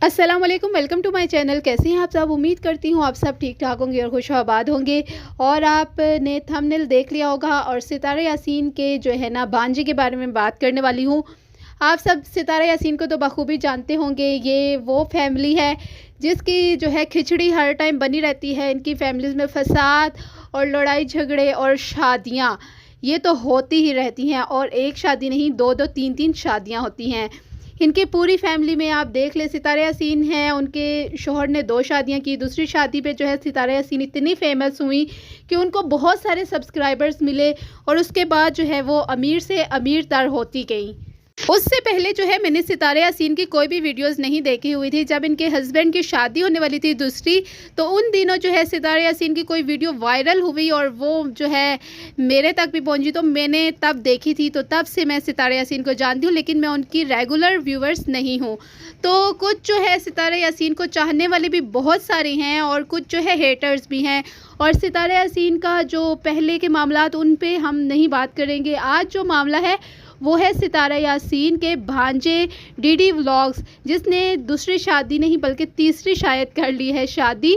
अस्सलाम वालेकुम, welcome to my channel. कैसे हैं आप सब? उम्मीद करती हूँ आप सब ठीक ठाक होंगे और खुश आबाद होंगे। और आपने थंबनेल देख लिया होगा और सितारा यासीन के जो है ना भांजे के बारे में बात करने वाली हूँ। आप सब सितारा यासीन को तो बखूबी जानते होंगे। ये वो फैमिली है जिसकी जो है खिचड़ी हर टाइम बनी रहती है। इनकी फैमिलीज़ में फसाद और लड़ाई झगड़े और शादियाँ ये तो होती ही रहती हैं, और एक शादी नहीं, दो दो तीन तीन शादियाँ होती हैं इनकी पूरी फैमिली में। आप देख ले, सितारा यासीन हैं, उनके शौहर ने 2 शादियाँ की। दूसरी शादी पे जो है सितारा यासीन इतनी फ़ेमस हुई कि उनको बहुत सारे सब्सक्राइबर्स मिले, और उसके बाद जो है वो अमीर से अमीर तर होती गईं। उससे पहले जो है मैंने सितारा यासीन की कोई भी वीडियोस नहीं देखी हुई थी। जब इनके हस्बैंड की शादी होने वाली थी दूसरी, तो उन दिनों जो है सितारा यासीन की कोई वीडियो वायरल हुई और वो जो है मेरे तक भी पहुंची, तो मैंने तब देखी थी। तो तब से मैं सितारा यासीन को जानती हूँ, लेकिन मैं उनकी रेगुलर व्यूवर्स नहीं हूँ। तो कुछ जो है सितारा यासीन को चाहने वाले भी बहुत सारे हैं और कुछ जो है हेटर्स भी हैं। और सितारा यासीन का जो पहले के मामलात, उन पे हम नहीं बात करेंगे। आज जो मामला है वो है सितारा यासीन के भांजे डीडी व्लॉग्स, जिसने दूसरी शादी नहीं बल्कि तीसरी शायद कर ली है शादी।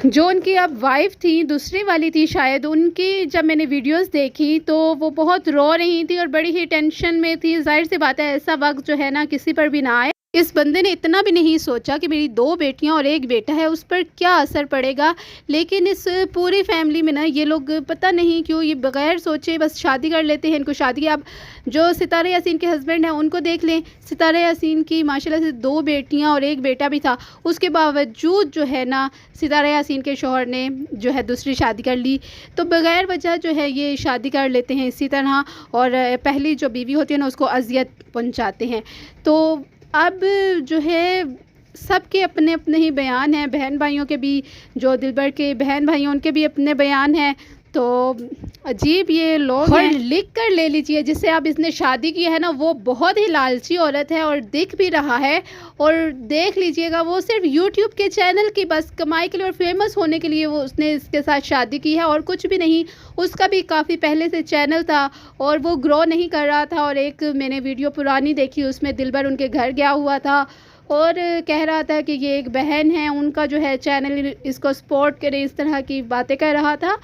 जो उनकी अब वाइफ थी, दूसरी वाली थी शायद, उनकी जब मैंने वीडियोस देखी तो वो बहुत रो रही थी और बड़ी ही टेंशन में थी। जाहिर सी बात है, ऐसा वक्त जो है ना किसी पर भी ना आए। इस बंदे ने इतना भी नहीं सोचा कि मेरी 2 बेटियां और 1 बेटा है, उस पर क्या असर पड़ेगा। लेकिन इस पूरी फैमिली में ना ये लोग पता नहीं क्यों ये बगैर सोचे बस शादी कर लेते हैं। इनको शादी, अब जो सितारा यासीन के हस्बैंड हैं उनको देख लें। सितारा यासीन की माशाल्लाह से 2 बेटियां और 1 बेटा भी था, उसके बावजूद जो है ना सितारा यासीन के शौहर ने जो है दूसरी शादी कर ली। तो बगैर वजह जो है ये शादी कर लेते हैं इसी तरह, और पहली जो बीवी होती है ना उसको अजियत पहुंचाते हैं। तो अब जो है सबके अपने अपने ही बयान हैं। बहन भाइयों के भी, जो दिलबर के बहन भाई हैं उनके भी अपने बयान हैं। तो अजीब ये लोग हैं। लिख कर ले लीजिए, जिससे अब इसने शादी की है ना वो बहुत ही लालची औरत है, और दिख भी रहा है। और देख लीजिएगा, वो सिर्फ यूट्यूब के चैनल की बस कमाई के लिए और फेमस होने के लिए वो उसने इसके साथ शादी की है, और कुछ भी नहीं। उसका भी काफ़ी पहले से चैनल था और वो ग्रो नहीं कर रहा था। और एक मैंने वीडियो पुरानी देखी, उसमें दिलबर उनके घर गया हुआ था और कह रहा था कि ये एक बहन है उनका जो है चैनल इसको सपोर्ट करे, इस तरह की बातें कर रहा था।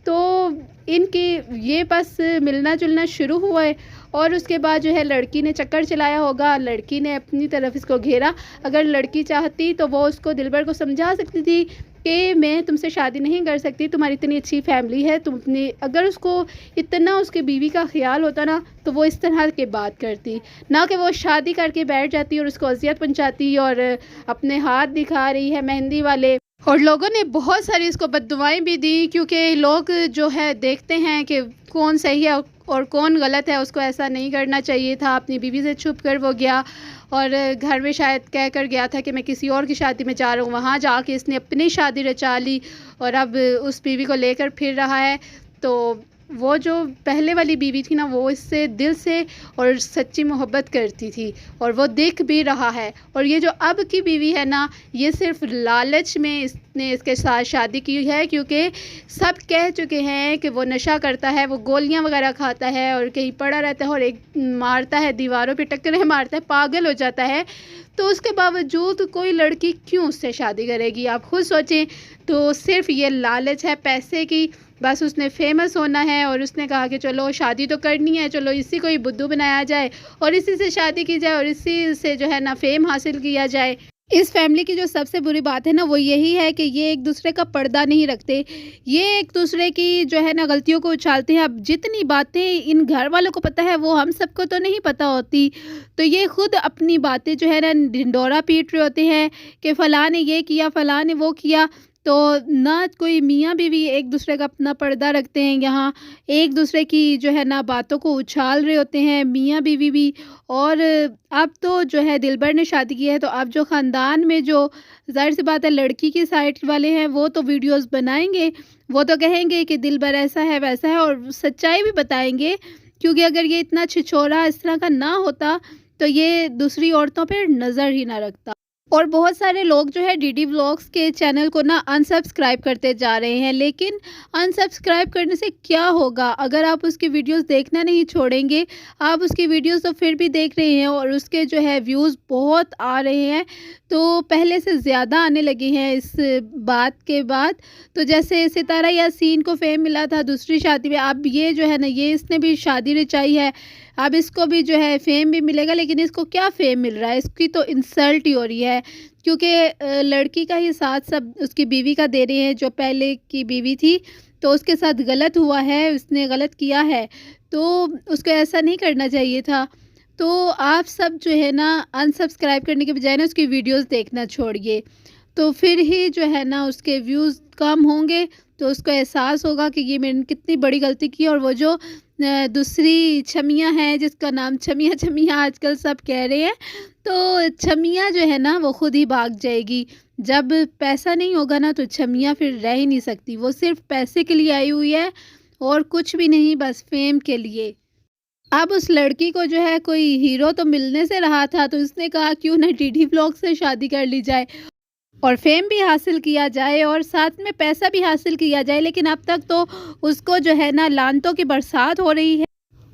तो इनकी ये बस मिलना जुलना शुरू हुआ है, और उसके बाद जो है लड़की ने चक्कर चलाया होगा, लड़की ने अपनी तरफ इसको घेरा। अगर लड़की चाहती तो वो उसको, दिलबर को, समझा सकती थी कि मैं तुमसे शादी नहीं कर सकती, तुम्हारी इतनी अच्छी फैमिली है, तुम अपनी, अगर उसको इतना उसके बीवी का ख्याल होता ना तो वो इस तरह की बात करती, ना कि वो शादी करके बैठ जाती और उसको अजियत पहुंचाती और अपने हाथ दिखा रही है मेहंदी वाले। और लोगों ने बहुत सारी इसको बद्दुआएं भी दी, क्योंकि लोग जो है देखते हैं कि कौन सही है और कौन गलत है। उसको ऐसा नहीं करना चाहिए था, अपनी बीवी से छुप कर वो गया और घर में शायद कह कर गया था कि मैं किसी और की शादी में जा रहा हूँ। वहाँ जाके इसने अपनी शादी रचा ली और अब उस बीवी को लेकर फिर रहा है। तो वो जो पहले वाली बीवी थी ना, वो इससे दिल से और सच्ची मोहब्बत करती थी, और वो दिख भी रहा है। और ये जो अब की बीवी है ना, ये सिर्फ लालच में इसने इसके साथ शादी की है, क्योंकि सब कह चुके हैं कि वो नशा करता है, वो गोलियां वगैरह खाता है और कहीं पड़ा रहता है और एक मारता है, दीवारों पे टक्करें मारता है, पागल हो जाता है। तो उसके बावजूद कोई लड़की क्यों उससे शादी करेगी, आप खुद सोचें। तो सिर्फ ये लालच है पैसे की, बस उसने फेमस होना है और उसने कहा कि चलो शादी तो करनी है, चलो इसी को ही बुद्धू बनाया जाए और इसी से शादी की जाए और इसी से जो है ना फेम हासिल किया जाए। इस फैमिली की जो सबसे बुरी बात है ना वो यही है कि ये एक दूसरे का पर्दा नहीं रखते। ये एक दूसरे की जो है ना गलतियों को उछालते हैं। अब जितनी बातें इन घर वालों को पता है वो हम सबको तो नहीं पता होती। तो ये खुद अपनी बातें जो है ना ढिंढोरा पीट रहे होते हैं कि फ़लाँ ने ये किया, फ़लाँ ने वो किया। तो ना कोई मियाँ बीवी एक दूसरे का अपना पर्दा रखते हैं, यहाँ एक दूसरे की जो है ना बातों को उछाल रहे होते हैं मियाँ बीवी भी। और अब तो जो है दिलबर ने शादी की है, तो अब जो ख़ानदान में जो, ज़ाहिर सी बात है, लड़की की साइड वाले हैं वो तो वीडियोस बनाएंगे, वो तो कहेंगे कि दिलबर ऐसा है वैसा है, और सच्चाई भी बताएंगे। क्योंकि अगर ये इतना छिछोरा इस तरह का ना होता तो ये दूसरी औरतों पर नज़र ही ना रखता। और बहुत सारे लोग जो है डीडी व्लॉग्स के चैनल को ना अनसब्सक्राइब करते जा रहे हैं, लेकिन अनसब्सक्राइब करने से क्या होगा? अगर आप उसकी वीडियोस देखना नहीं छोड़ेंगे, आप उसकी वीडियोस तो फिर भी देख रहे हैं और उसके जो है व्यूज़ बहुत आ रहे हैं, तो पहले से ज़्यादा आने लगे हैं इस बात के बाद। तो जैसे सितारा यासीन को फेम मिला था दूसरी शादी में, अब ये जो है ना, ये इसने भी शादी रचाई है, अब इसको भी जो है फ़ेम भी मिलेगा, लेकिन इसको क्या फ़ेम मिल रहा है? इसकी तो इंसल्ट ही हो रही है, क्योंकि लड़की का ही साथ सब उसकी बीवी का दे रहे हैं, जो पहले की बीवी थी, तो उसके साथ गलत हुआ है, उसने गलत किया है, तो उसको ऐसा नहीं करना चाहिए था। तो आप सब जो है ना अनसब्सक्राइब करने के बजाय ना उसकी वीडियोज़ देखना छोड़िए, तो फिर ही जो है ना उसके व्यूज़ कम होंगे, तो उसको एहसास होगा कि ये मैंने कितनी बड़ी गलती की। और वो जो दूसरी छमिया है जिसका नाम छमिया छमिया आजकल सब कह रहे हैं, तो छमिया जो है ना वो खुद ही भाग जाएगी। जब पैसा नहीं होगा ना तो छमिया फिर रह ही नहीं सकती, वो सिर्फ पैसे के लिए आई हुई है और कुछ भी नहीं, बस फेम के लिए। अब उस लड़की को जो है कोई हीरो तो मिलने से रहा था, तो उसने कहा क्यों ना डीडी व्लॉग से शादी कर ली जाए और फेम भी हासिल किया जाए और साथ में पैसा भी हासिल किया जाए। लेकिन अब तक तो उसको जो है ना लानतों की बरसात हो रही है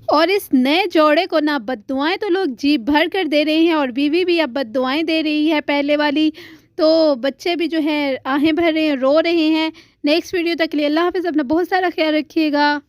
और इस नए जोड़े को ना बद्दुआएं तो लोग जी भर कर दे रहे हैं और बीवी भी अब बद्दुआएं दे रही है पहले वाली, तो बच्चे भी जो है आहें भर रहे हैं, रो रहे हैं। नेक्स्ट वीडियो तक के लिए अल्लाह हाफ़िज़, अपना बहुत सारा ख्याल रखिएगा।